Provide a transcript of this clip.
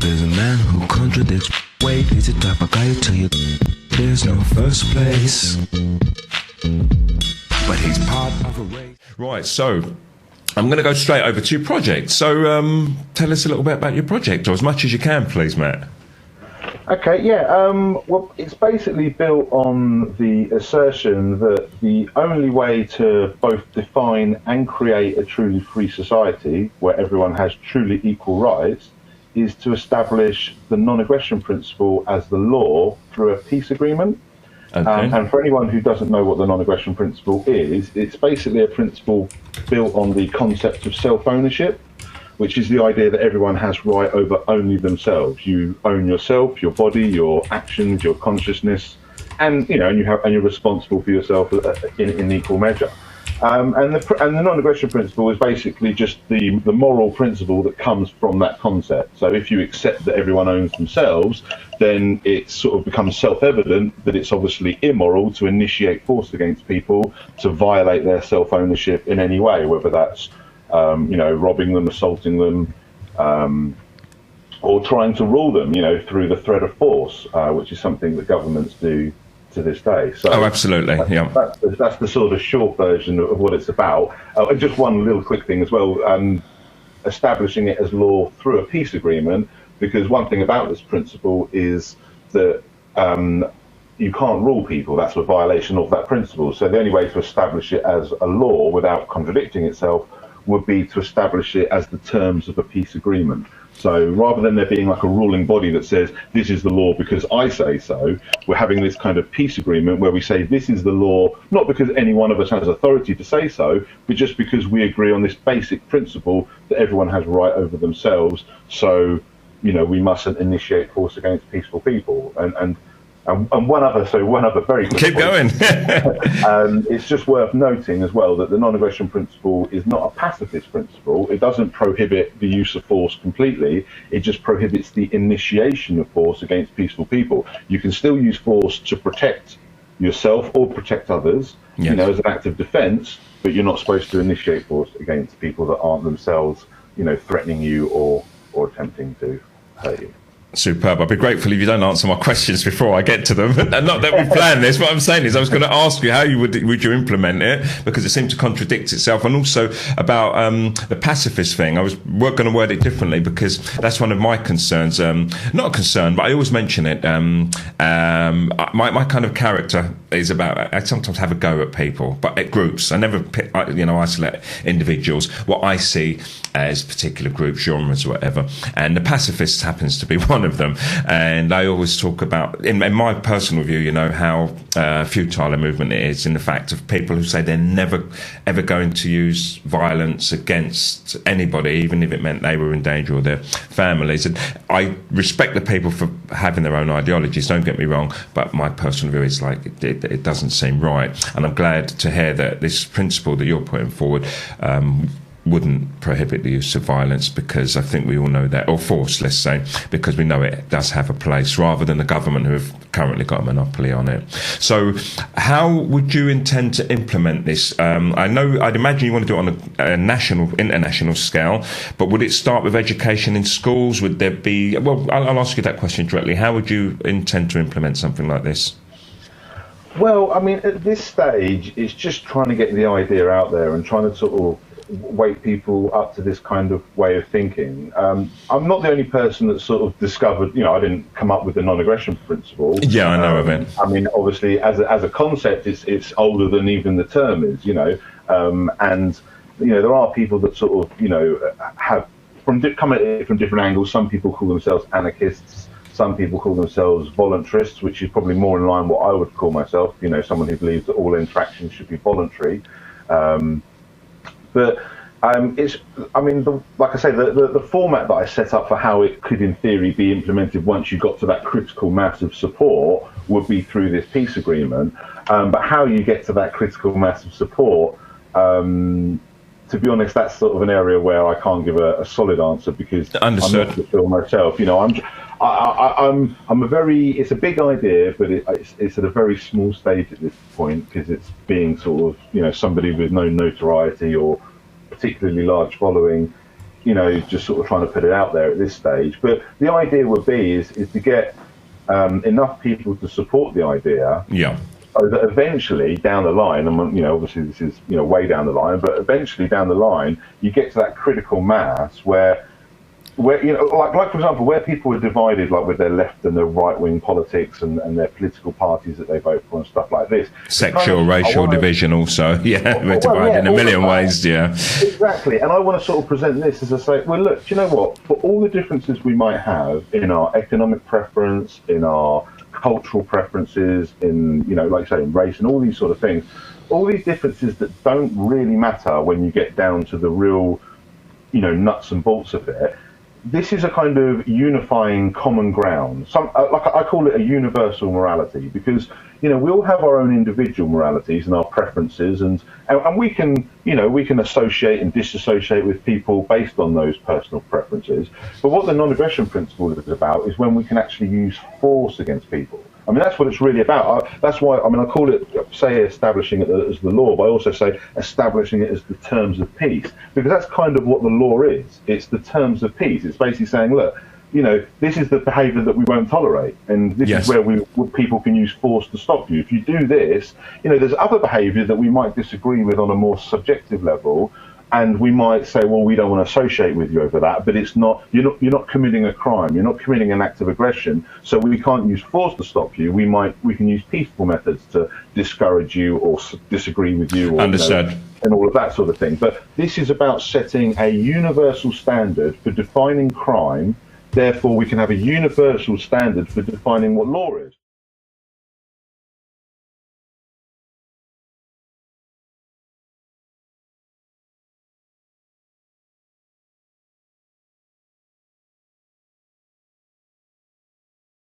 There's a man who contradicts. Wait, he's the type of guy who tell you there's no first place, but he's part of a race. Right, so I'm going to go straight over to your project. So tell us a little bit about your project, or as much as you can, please, Matt. Okay, yeah. Well, it's basically built on the assertion that the only way to both define and create a truly free society where everyone has truly equal rights is to establish the non-aggression principle as the law through a peace agreement. Okay. And for anyone who doesn't know what the non-aggression principle is, it's basically a principle built on the concept of self-ownership, which is the idea that everyone has right over only themselves. You own yourself, your body, your actions, your consciousness, and you're responsible for yourself in equal measure. And the non-aggression principle is basically just the moral principle that comes from that concept. So if you accept that everyone owns themselves, then it sort of becomes self-evident that it's obviously immoral to initiate force against people to violate their self-ownership in any way, whether that's robbing them, assaulting them, or trying to rule them, through the threat of force, which is something that governments do to this day. So absolutely, yeah. That's the sort of short version of what it's about. And just one little quick thing as well, establishing it as law through a peace agreement, because one thing about this principle is that you can't rule people. That's a violation of that principle. So the only way to establish it as a law without contradicting itself would be to establish it as the terms of a peace agreement. So rather than there being like a ruling body that says this is the law because I say so, we're having this kind of peace agreement where we say this is the law, not because any one of us has authority to say so, but just because we agree on this basic principle that everyone has right over themselves. So, we mustn't initiate force against peaceful people. And one other very quick keep going. It's just worth noting as well that the non-aggression principle is not a pacifist principle. It doesn't prohibit the use of force completely. It just prohibits the initiation of force against peaceful people. You can still use force to protect yourself or protect others, yes, as an act of defense, but you're not supposed to initiate force against people that aren't themselves, threatening you or attempting to hurt you. Superb. I'd be grateful if you don't answer my questions before I get to them. And not that we planned this. What I'm saying is I was going to ask you how would you implement it, because it seemed to contradict itself. And also about the pacifist thing. I was going to word it differently, because that's one of my concerns. Not a concern, but I always mention it. My kind of character is about, I sometimes have a go at people, but at groups. I never isolate individuals. What I see as particular groups, genres, or whatever. And the pacifist happens to be one of them. And I always talk about, in my personal view, how futile a movement it is, in the fact of people who say they're never ever going to use violence against anybody, even if it meant they were in danger or their families. And I respect the people for having their own ideologies, don't get me wrong, but my personal view is like it doesn't seem right. And I'm glad to hear that this principle that you're putting forward wouldn't prohibit the use of violence, because I think we all know that, or force, let's say, because we know it does have a place, rather than the government who have currently got a monopoly on it. So how would you intend to implement this? I'd imagine you want to do it on a international scale, but would it start with education in schools? Would there be, well, I'll ask you that question directly. How would you intend to implement something like this? Well, I mean, at this stage, it's just trying to get the idea out there and trying to sort of wake people up to this kind of way of thinking. I'm not the only person that sort of discovered, I didn't come up with the non-aggression principle. Yeah, I know of it. I mean, obviously, as a concept, it's older than even the term is, and, there are people that sort of, have come at it from different angles. Some people call themselves anarchists. Some people call themselves voluntarists, which is probably more in line what I would call myself, someone who believes that all interactions should be voluntary. But like I say, the format that I set up for how it could, in theory, be implemented once you got to that critical mass of support would be through this peace agreement. But how you get to that critical mass of support, to be honest, that's sort of an area where I can't give a solid answer, because Understood. I'm not the field myself. It's a big idea, but it's at a very small stage at this point, because it's being sort of, somebody with no notoriety or particularly large following. just sort of trying to put it out there at this stage. But the idea would be is to get enough people to support the idea. Yeah. So that eventually down the line, and obviously this is way down the line, but eventually down the line, you get to that critical mass where like for example, where people are divided, like with their left and their right wing politics and their political parties that they vote for and stuff like this. Sexual, racial division also. Yeah, we're divided in a million ways. Yeah. Exactly. And I want to sort of present this as I say, well, look, do you know what? For all the differences we might have in our economic preference, in our cultural preferences, in, like I say, in race and all these sort of things, all these differences that don't really matter when you get down to the real, nuts and bolts of it. This is a kind of unifying common ground. Like I call it a universal morality, because we all have our own individual moralities and our preferences, and we can we can associate and disassociate with people based on those personal preferences. But what the non-aggression principle is about is when we can actually use force against people. I mean, that's what it's really about. That's why, I call it, say, establishing it as the law, but I also say establishing it as the terms of peace, because that's kind of what the law is. It's the terms of peace. It's basically saying, look, this is the behaviour that we won't tolerate, and this is where people can use force to stop you. If you do this, there's other behaviour that we might disagree with on a more subjective level, and we might say, well, we don't want to associate with you over that, but it's not, you're not committing a crime, you're not committing an act of aggression, so we can't use force to stop you. We can use peaceful methods to discourage you or disagree with you, or, understood, and all of that sort of thing. But this is about setting a universal standard for defining crime. Therefore, we can have a universal standard for defining what law is.